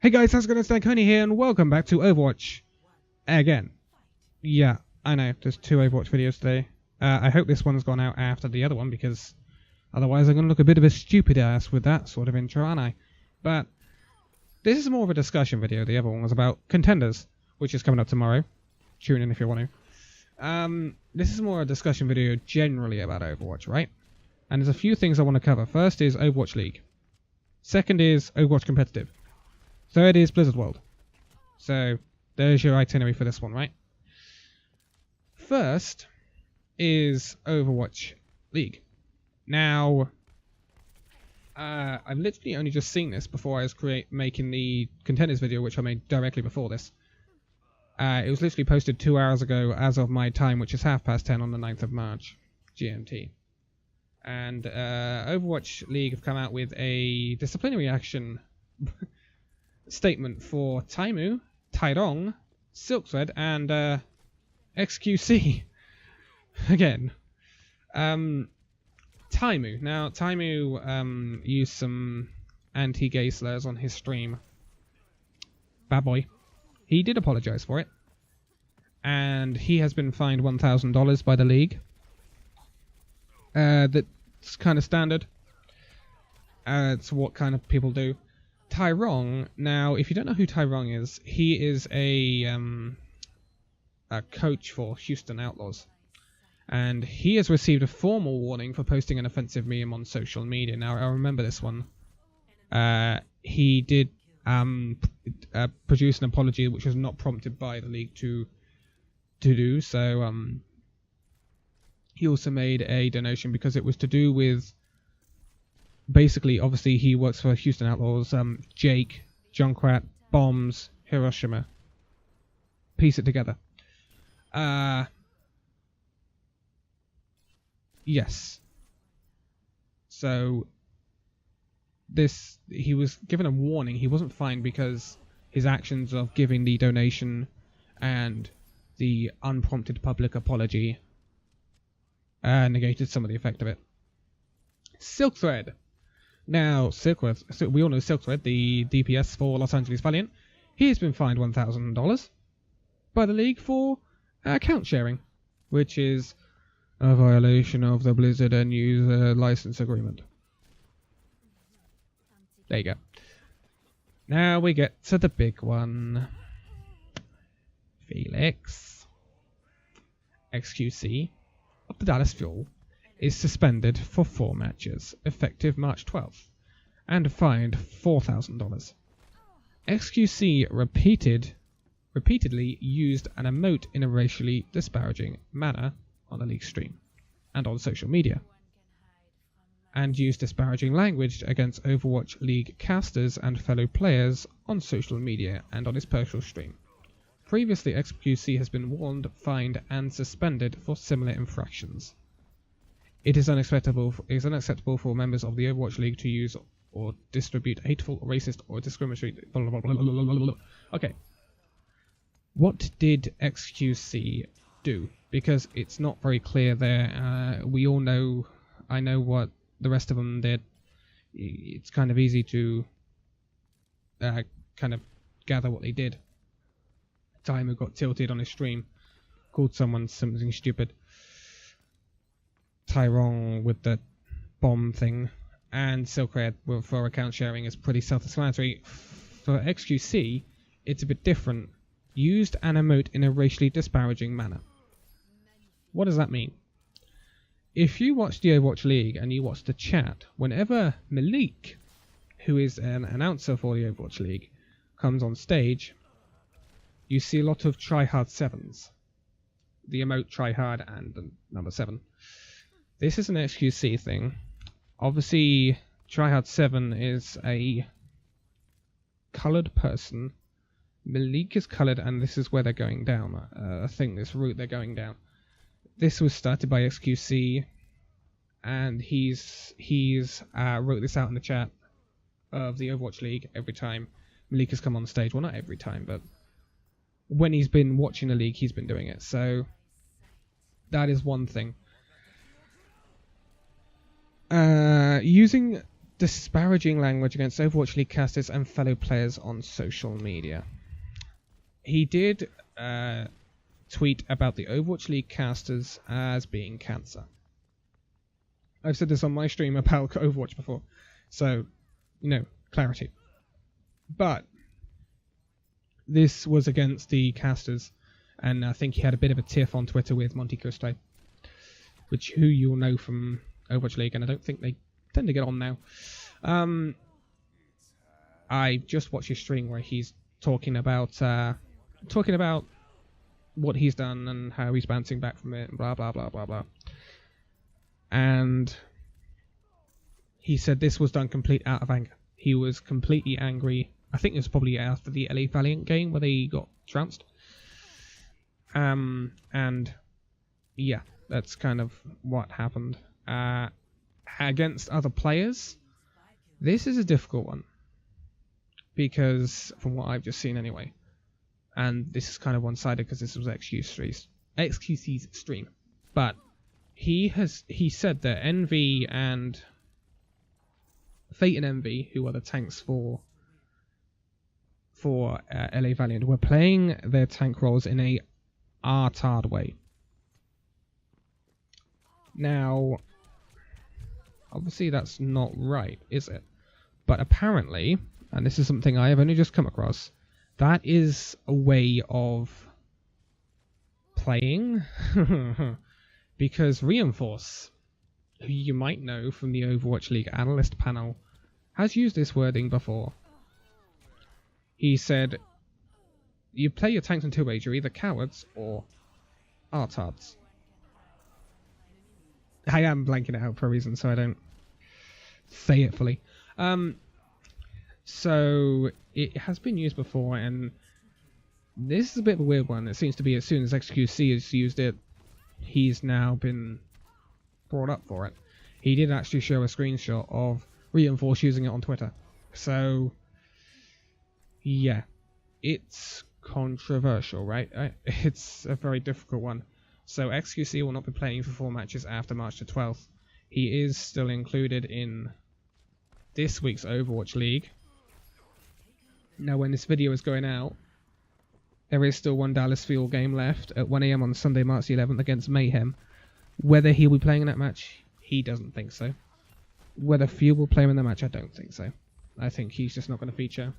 Hey guys, how's it going? It's Coney here, and welcome back to Overwatch again. Yeah, I know, there's 2 Overwatch videos today. I hope this one's gone out after the other one, because otherwise I'm going to look a bit of a stupid ass with that sort of intro, aren't I? But this is more of a discussion video. The other one was about contenders, which is coming up tomorrow. Tune in if you want to. This is more a discussion video generally about Overwatch, right? And there's a few things I want to cover. First is Overwatch League. Second is Overwatch Competitive. Third is Blizzard World. So there's your itinerary for this one, right? First is Overwatch League. Now, I've literally only just seen this before I was making the contenders video, which I made directly before this. It was literally posted 2 hours ago as of my time, which is 10:30 on the 9th of March, GMT. And Overwatch League have come out with a disciplinary action statement for Taimu, Tyrong, Silkthread, and XQC. Again. Taimu. Now, Taimu used some anti-gay slurs on his stream. Bad boy. He did apologize for it. And he has been fined $1,000 by the league. That's kind of standard. It's what kind of people do. Tyrong, now, if you don't know who Tyrong is, he is a coach for Houston Outlaws. And he has received a formal warning for posting an offensive meme on social media. Now, I remember this one. He did produce an apology which was not prompted by the league to do. So, he also made a donation because it was to do with... Basically, obviously, he works for Houston Outlaws, Jake, Junkrat, Bombs, Hiroshima. Piece it together. Yes. So, he was given a warning. He wasn't fined because his actions of giving the donation and the unprompted public apology negated some of the effect of it. Silkthread. Now, Silkthread, we all know Silkthread, the DPS for Los Angeles Valiant. He has been fined $1,000 by the league for account sharing, which is a violation of the Blizzard end user license agreement. There you go. Now we get to the big one. Felix, XQC of the Dallas Fuel, is suspended for 4 matches, effective March 12th, and fined $4,000. XQC repeatedly used an emote in a racially disparaging manner on the league stream and on social media, and used disparaging language against Overwatch League casters and fellow players on social media and on his personal stream. Previously, XQC has been warned, fined, and suspended for similar infractions. It is unacceptable for members of the Overwatch League to use or distribute hateful, racist, or discriminatory... Blah, blah, blah, blah, blah, blah. Okay. What did XQC do? Because it's not very clear there. We all know... I know what the rest of them did. It's kind of easy to kind of gather what they did. Time who got tilted on his stream. Called someone something stupid. Tyrong with the bomb thing, and Silkthread for account sharing is pretty self-explanatory. For XQC, it's a bit different. Used an emote in a racially disparaging manner. What does that mean? If you watch the Overwatch League and you watch the chat, whenever Malik, who is an announcer for the Overwatch League, comes on stage, you see a lot of tryhard 7s. The emote tryhard and the number 7. This is an XQC thing. Obviously, Tryhard 7 is a coloured person. Malik is coloured, and this is where they're going down. I think this route they're going down. This was started by XQC, and he's wrote this out in the chat of the Overwatch League every time Malik has come on stage. Well, not every time, but when he's been watching the league, he's been doing it. So that is one thing. Using disparaging language against Overwatch League casters and fellow players on social media. He did tweet about the Overwatch League casters as being cancer. I've said this on my stream about Overwatch before, so, clarity. But this was against the casters, and I think he had a bit of a tiff on Twitter with Monte Cristo, who you'll know from Overwatch League, and I don't think they tend to get on now. I just watched his stream where he's talking about what he's done and how he's bouncing back from it, and blah blah blah blah blah. And he said this was done complete out of anger. He was completely angry. I think it was probably after the LA Valiant game where they got trounced. And yeah, that's kind of what happened. Against other players, this is a difficult one, because from what I've just seen anyway, and this is kind of one-sided because this was XQC's stream, but he said that Envy and Fate and Envy, who are the tanks for LA Valiant, were playing their tank roles in a retard way. Now, obviously that's not right, is it? But apparently, and this is something I have only just come across, that is a way of playing. Because Reinforce, who you might know from the Overwatch League analyst panel, has used this wording before. He said, you play your tanks in two ways, you're either cowards or artards. I am blanking it out for a reason, so I don't say it fully. So it has been used before, and this is a bit of a weird one. It seems to be as soon as XQC has used it, he's now been brought up for it. He did actually show a screenshot of Reinforce using it on Twitter. So yeah, it's controversial, right? It's a very difficult one. So XQC will not be playing for 4 matches after March the 12th. He is still included in this week's Overwatch League. Now, when this video is going out, there is still one Dallas Fuel game left at 1 AM on Sunday, March the 11th against Mayhem. Whether he'll be playing in that match, he doesn't think so. Whether Fuel will play him in the match, I don't think so. I think he's just not going to feature.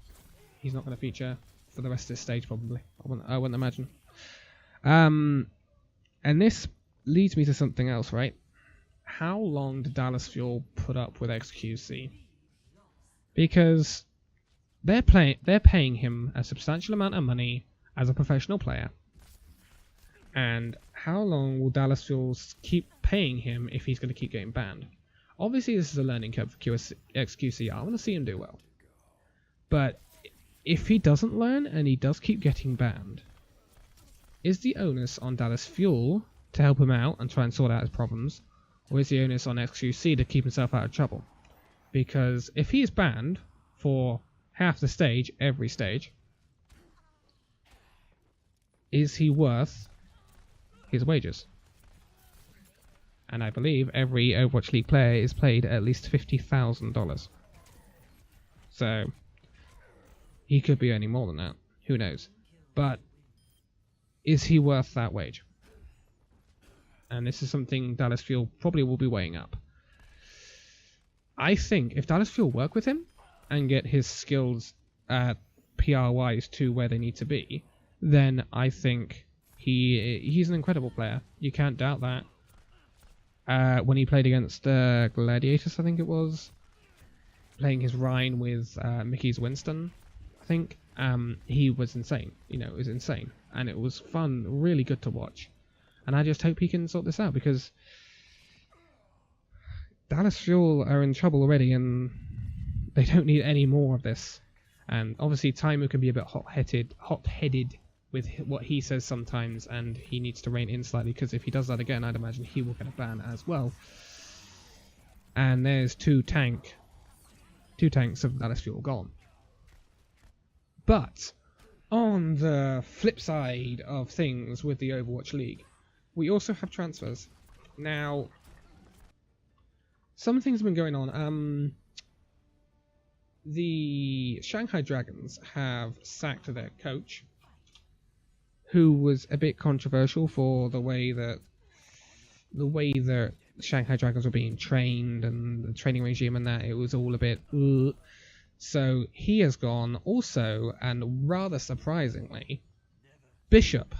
He's not going to feature for the rest of this stage, probably. I wouldn't imagine. And this leads me to something else, right? How long did Dallas Fuel put up with XQC? Because they're paying him a substantial amount of money as a professional player. And how long will Dallas Fuel keep paying him if he's going to keep getting banned? Obviously, this is a learning curve for XQC. I want to see him do well. But if he doesn't learn and he does keep getting banned, is the onus on Dallas Fuel to help him out and try and sort out his problems, or is the onus on XQC to keep himself out of trouble? Because if he is banned for half the stage, every stage, is he worth his wages? And I believe every Overwatch League player is paid at least $50,000. So he could be earning more than that. Who knows? But is he worth that wage? And this is something Dallas Fuel probably will be weighing up. I think if Dallas Fuel work with him and get his skills PR-wise to where they need to be, then I think he's an incredible player. You can't doubt that. When he played against Gladiators, I think it was, playing his Rhine with Mickey's Winston, I think, he was insane. It was insane. And it was fun, really good to watch. And I just hope he can sort this out, because Dallas Fuel are in trouble already, and they don't need any more of this. And obviously Taimu can be a bit hot-headed with what he says sometimes, and he needs to rein in slightly, because if he does that again, I'd imagine he will get a ban as well. And there's two tanks of Dallas Fuel gone. But on the flip side of things with the Overwatch League, we also have transfers. Now, some things have been going on. the Shanghai Dragons have sacked their coach, who was a bit controversial for the way that Shanghai Dragons were being trained and the training regime and that. It was all a bit ugh. So he has gone also, and rather surprisingly, Bishop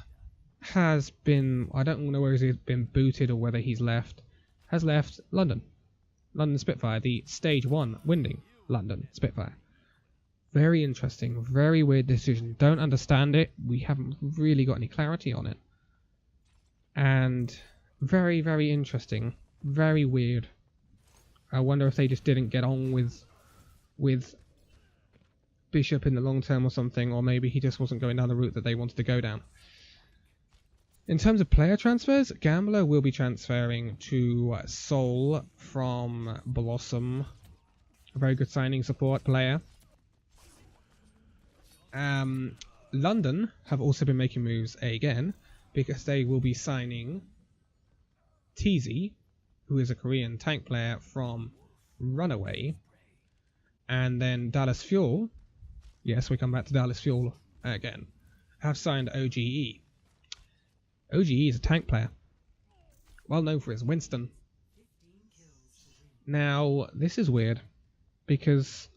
has been, I don't know whether he's been booted or whether he's left, has left London Spitfire, the stage 1 winning London Spitfire. Very interesting, very weird decision. Don't understand it. We haven't really got any clarity on it. And very, very interesting. Very weird. I wonder if they just didn't get on with Bishop in the long term or something, or maybe he just wasn't going down the route that they wanted to go down. In terms of player transfers, Gambler will be transferring to Seoul from Blossom. A very good signing support player. London have also been making moves again, because they will be signing TZ, who is a Korean tank player from Runaway, and then Dallas Fuel, yes, we come back to Dallas Fuel again, have signed OGE. OGE is a tank player, well known for his Winston. Now, this is weird, because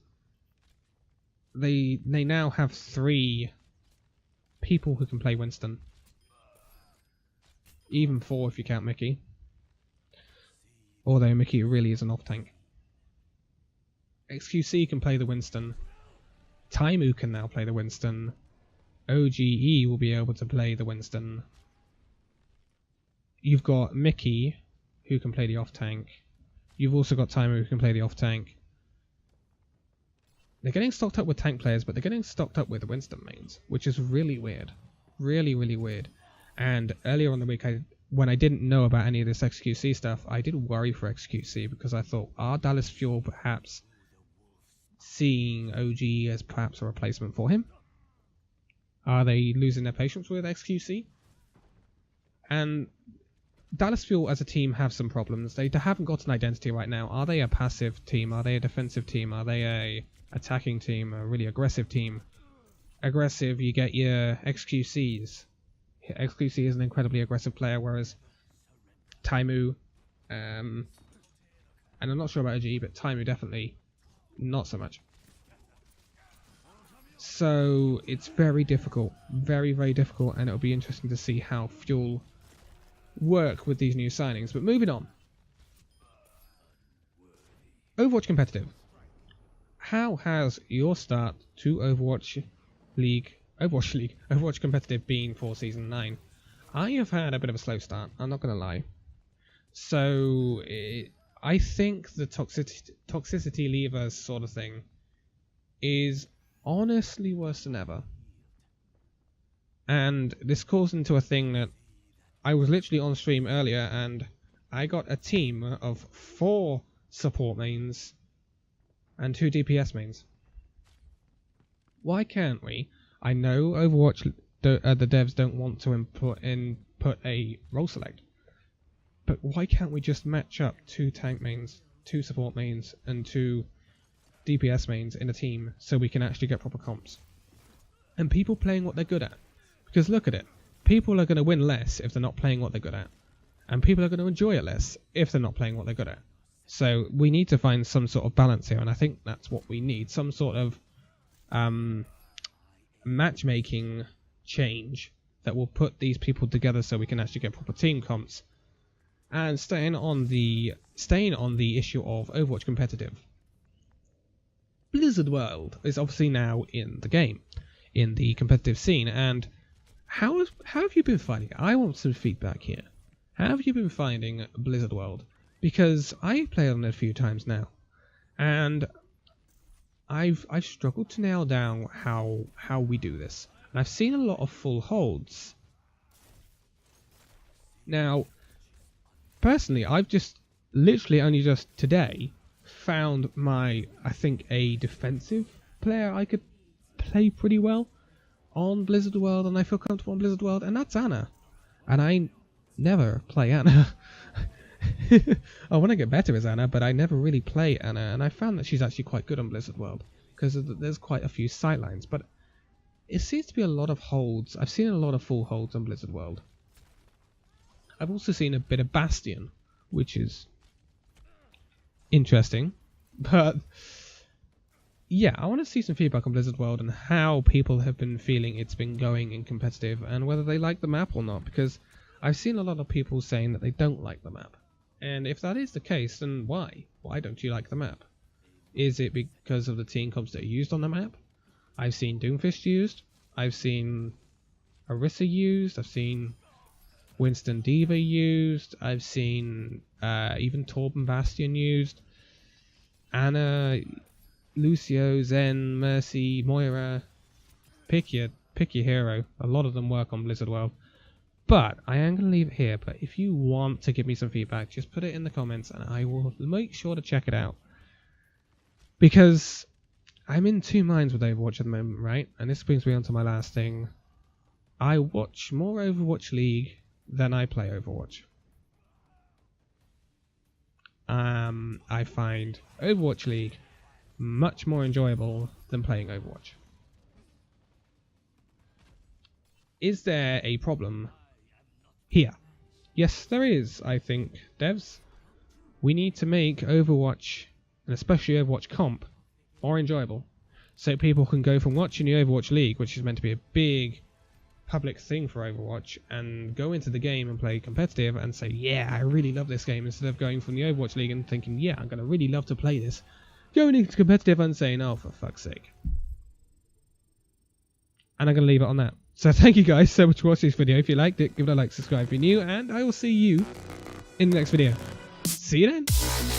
they now have 3 people who can play Winston. Even 4 if you count Mickey. Although Mickey really is an off-tank. XQC can play the Winston. Taimu can now play the Winston. OGE will be able to play the Winston. You've got Mickey, who can play the off-tank. You've also got Taimu, who can play the off-tank. They're getting stocked up with tank players, but they're getting stocked up with Winston mains, which is really weird. Really, really weird. And earlier on the week, when I didn't know about any of this XQC stuff, I did worry for XQC, because I thought, are Dallas Fuel perhaps seeing OG as perhaps a replacement for him? Are they losing their patience with XQC? And Dallas Fuel as a team have some problems. They haven't got an identity right now. Are they a passive team? Are they a defensive team? Are they a attacking team? A really aggressive team? Aggressive, you get your XQCs. XQC is an incredibly aggressive player, whereas Taimu, and I'm not sure about OG, but Taimu definitely not so much. So it's very difficult, very, very difficult, and it'll be interesting to see how Fuel work with these new signings. But moving on, Overwatch competitive. How has your start to Overwatch competitive been for season 9? I have had a bit of a slow start, I'm not going to lie. So I think the toxicity levers sort of thing is honestly worse than ever. And this calls into a thing that I was literally on stream earlier, and I got a team of 4 support mains and 2 DPS mains. Why can't we? I know Overwatch, the devs don't want to input a role select, but why can't we just match up 2 tank mains, 2 support mains, and 2 DPS mains in a team so we can actually get proper comps? And people playing what they're good at. Because look at it, people are going to win less if they're not playing what they're good at, and people are going to enjoy it less if they're not playing what they're good at. So we need to find some sort of balance here, and I think that's what we need, some sort of matchmaking change that will put these people together so we can actually get proper team comps. And staying on the issue of Overwatch competitive, Blizzard World is obviously now in the game, in the competitive scene, and how have you been finding it? I want some feedback here. How have you been finding Blizzard World? Because I've played on it a few times now, and I've struggled to nail down how we do this. And I've seen a lot of full holds. Now, personally, I've just literally only just today found I think a defensive player I could play pretty well on Blizzard World, and I feel comfortable on Blizzard World, and that's Anna. And I never play Anna. I want to get better as Anna, but I never really play Anna, and I found that she's actually quite good on Blizzard World. because there's quite a few sightlines, but it seems to be a lot of holds. I've seen a lot of full holds on Blizzard World. I've also seen a bit of Bastion, which is interesting, but yeah, I want to see some feedback on Blizzard World and how people have been feeling it's been going in competitive and whether they like the map or not, because I've seen a lot of people saying that they don't like the map. And if that is the case, then why? Why don't you like the map? Is it because of the team comps that are used on the map? I've seen Doomfist used. I've seen Orisa used. I've seen Winston Diva used. I've seen even Torben Bastion used. Anna, Lucio, Zen, Mercy, Moira. Pick your hero. A lot of them work on Blizzard World. But I am going to leave it here. But if you want to give me some feedback, just put it in the comments and I will make sure to check it out. Because I'm in two minds with Overwatch at the moment, right? And this brings me on to my last thing. I watch more Overwatch League than I play Overwatch. I find Overwatch League much more enjoyable than playing Overwatch. Is there a problem here? Yes, there is, I think, devs. We need to make Overwatch, and especially Overwatch Comp, more enjoyable. So people can go from watching the Overwatch League, which is meant to be a big public thing for Overwatch, and go into the game and play competitive and say, yeah, I really love this game, instead of going from the Overwatch League and thinking, yeah, I'm going to really love to play this, going into competitive and saying, oh, for fuck's sake. And I'm going to leave it on that. So thank you guys so much for watching this video. If you liked it, give it a like, subscribe if you're new, and I will see you in the next video. See you then.